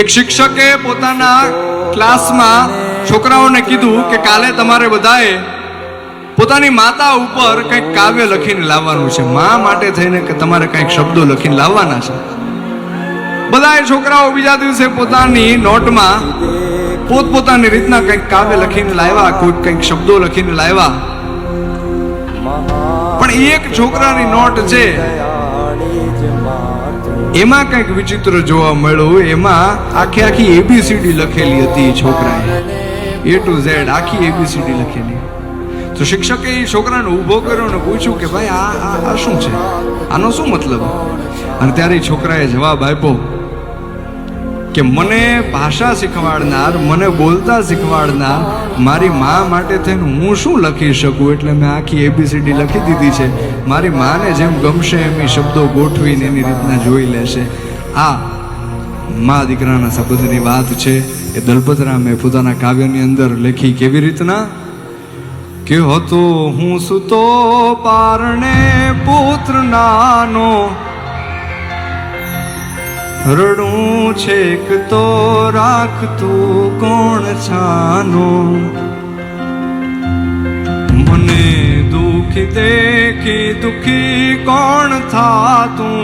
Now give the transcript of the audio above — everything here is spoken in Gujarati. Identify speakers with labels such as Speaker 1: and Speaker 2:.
Speaker 1: એક શિક્ષકે પોતાના ક્લાસમાં છોકરાઓને કીધું કે કાલે તમારે બધાએ પોતાની માતા ઉપર કંઈક કાવ્ય લખીને લાવવાનું છે, મા માટે થઈને કે તમારે કંઈક શબ્દો લખીને લાવવાના છે. બધાએ છોકરાઓ બીજા દિવસે પોતાની નોટમાં પોતપોતાની રીતના કંઈક કાવ્ય લખીને લાવ્યા, કોઈ કંઈક શબ્દો લખીને લાવ્યા. પણ એક છોકરાની નોટ છે એમાં કંઈક વિચિત્ર જોવા મળ્યું. એમાં આખી એબીસીડી લખેલી હતી. છોકરાએ A to Z આખી એબીસીડી લખેલી. તો શિક્ષકે એ છોકરાને ઊભો કર્યો અને પૂછ્યું કે ભાઈ આ શું છે, આનો શું મતલબ? અને ત્યારે છોકરાએ જવાબ આપ્યો કે મને ભાષા શીખવાડનાર, મને બોલતા શીખવાડનાર મારી મા માટે થઈને હું શું લખી શકું, એટલે મેં આખી એબીસીડી લખી દીધી છે. મારી માને જેમ ગમશે એમ એ શબ્દો ગોઠવીને એની રીતના જોઈ લેશે. આ મા દીકરાના સંબંધની વાત છે. એ દલપતરામે પોતાના કાવ્યની અંદર લખી. કેવી રીતના કે હતો હું સુતો પારણે પુત્ર નાનો, રડું છેક તો રાખતું કોણ છાનો, મને દુઃખી દેખી દુઃખી કોણ થાતું,